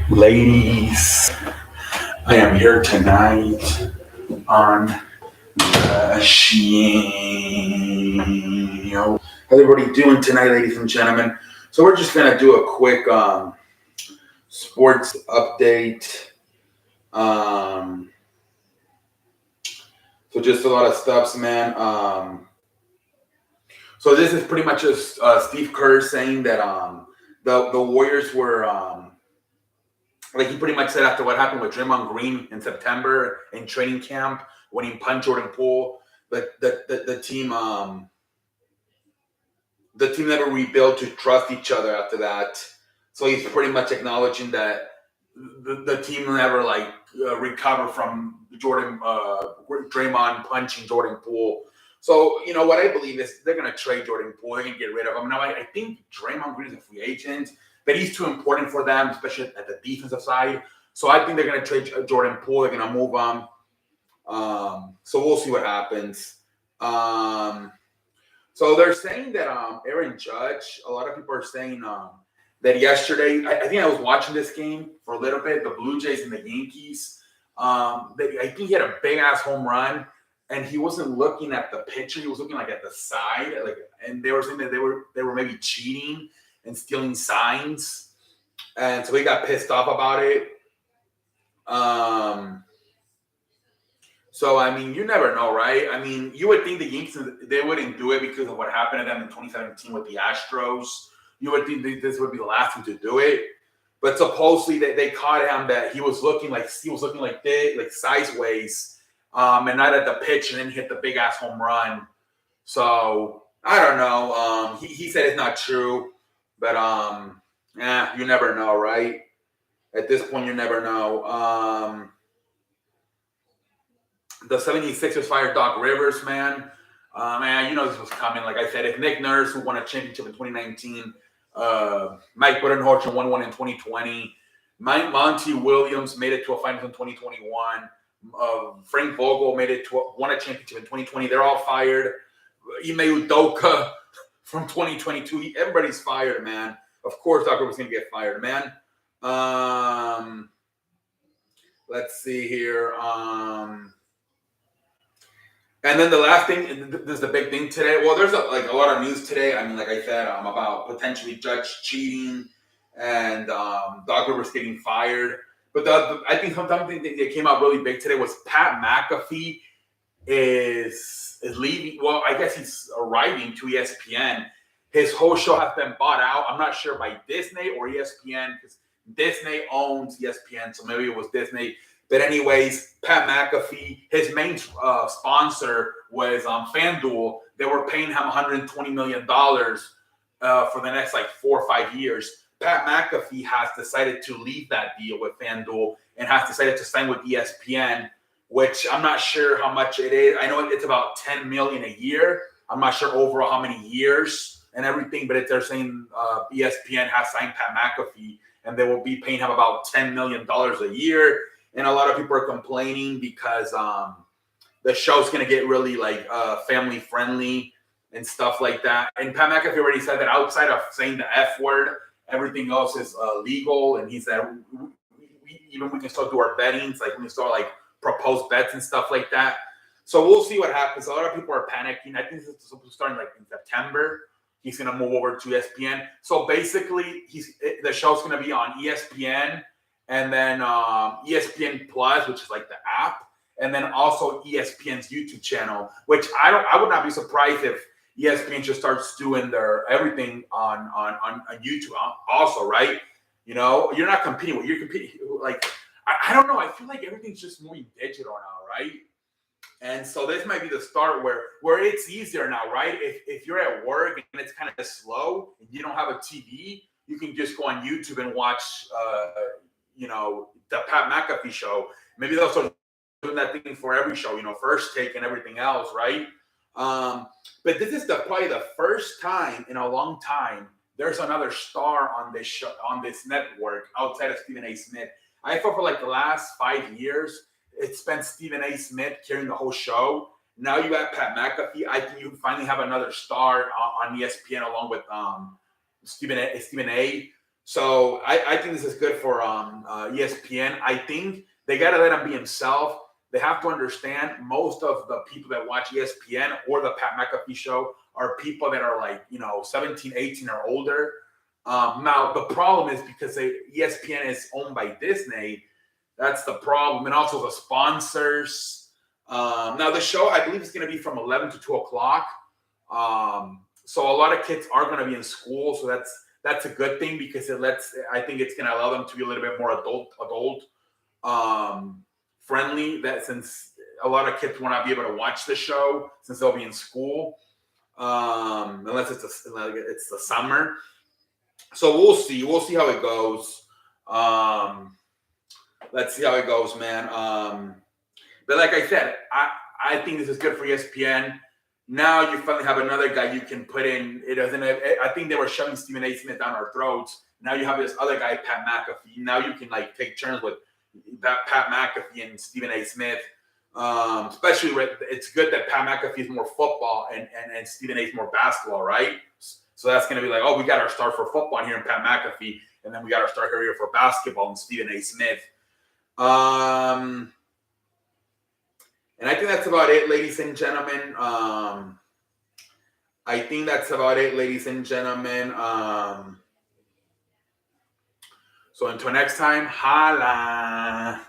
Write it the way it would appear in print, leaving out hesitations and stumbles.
Ladies, I am here tonight on the show. How's everybody doing tonight, ladies and gentlemen? So we're just gonna do a quick sports update. Um, so just a lot of stuffs, man. So this is pretty much just Steve Kerr saying that the Warriors were like he pretty much said after what happened with Draymond Green in September in training camp when he punched Jordan Poole, the team never rebuilt to trust each other after that. So he's pretty much acknowledging that the team never recovered from Draymond punching Jordan Poole. So what I believe is they're gonna trade Jordan Poole. They're gonna get rid of him. Now I think Draymond Green is a free agent, but he's too important for them, especially at the defensive side. So I think they're gonna trade Jordan Poole. They're gonna move him. So we'll see what happens. So they're saying that Aaron Judge. A lot of people are saying that yesterday. I think I was watching this game for a little bit. The Blue Jays and the Yankees. I think he had a big ass home run, and he wasn't looking at the pitcher. He was looking like at the side. And they were saying that they were maybe cheating and stealing signs, and so he got pissed off about it. So, I mean, you never know, right? I mean, you would think the Yankees, they wouldn't do it because of what happened to them in 2017 with the Astros. You would think this would be the last team to do it. But supposedly they caught him that he was looking like this, like sideways, and not at the pitch, and then hit the big-ass home run. So, I don't know. He said it's not true. But, you never know, right? At this point, you never know. The 76ers fired Doc Rivers, man. Man, this was coming. Like I said, if Nick Nurse, who won a championship in 2019, Mike Budenholzer won one in 2020, Monty Williams made it to a finals in 2021, Frank Vogel won a championship in 2020. They're all fired. Ime Udoka from 2022. Everybody's fired, man. Of course, Doc Rivers is going to get fired, man. Let's see here. And then the last thing, this is the big thing today. Well, there's a lot of news today. I mean, like I said, about potentially Judge cheating and Doc Rivers getting fired. But I think something that came out really big today was Pat McAfee is leaving. Well, I guess he's arriving to ESPN. His whole show has been bought out. I'm not sure by Disney or ESPN because Disney owns ESPN, so maybe it was Disney. But anyways, Pat McAfee, his main sponsor was FanDuel. They were paying him $120 million for the next 4 or 5 years. Pat McAfee has decided to leave that deal with FanDuel and has decided to sign with ESPN, which I'm not sure how much it is. I know it's about $10 million a year. I'm not sure overall how many years and everything, but they're saying ESPN has signed Pat McAfee and they will be paying him about $10 million a year. And a lot of people are complaining because the show's going to get really family friendly and stuff like that. And Pat McAfee already said that outside of saying the F word, everything else is legal. And he said we can still do our bettings, we can still propose bets and stuff like that. So we'll see what happens. A lot of people are panicking. I think this is starting in September. He's going to move over to ESPN. So basically, the show's going to be on ESPN. And then ESPN Plus, which is the app, and then also ESPN's YouTube channel, which I would not be surprised if ESPN just starts doing their everything on YouTube also, right? You're not competing with, you're competing I don't know. I feel like everything's just moving digital now, right? And so this might be the start where it's easier now, right? If you're at work and it's kind of slow and you don't have a TV, you can just go on YouTube and watch the Pat McAfee show. Maybe they'll start doing that thing for every show, First Take and everything else, right? But this is probably the first time in a long time there's another star on this show, on this network outside of Stephen A. Smith. I thought for the last 5 years, it's been Stephen A. Smith carrying the whole show. Now you got Pat McAfee. I think you finally have another star on ESPN along with Stephen A. So I think this is good for ESPN. I think they got to let him be himself. They have to understand most of the people that watch ESPN or the Pat McAfee show are people that are like, 17, 18 or older. Now, the problem is because ESPN is owned by Disney. That's the problem. And also the sponsors. Now, the show, I believe, is going to be from 11 to 2 o'clock. So a lot of kids are going to be in school. So that's a good thing because I think it's going to allow them to be a little bit more adult friendly. That since a lot of kids will not be able to watch the show since they'll be in school, unless it's the summer. So we'll see. We'll see how it goes. Let's see how it goes, man. But like I said, I think this is good for ESPN. Now you finally have another guy you can put in. It doesn't. I think they were shoving Stephen A. Smith down our throats. Now you have this other guy, Pat McAfee. Now you can like take turns with that Pat McAfee and Stephen A. Smith. Especially it's good that Pat McAfee is more football and Stephen A. is more basketball, right? So that's going to be like, oh, we got our star for football here in Pat McAfee, and then we got our star here for basketball and Stephen A. Smith. And I think that's about it, ladies and gentlemen. I think that's about it, ladies and gentlemen. So until next time, holla.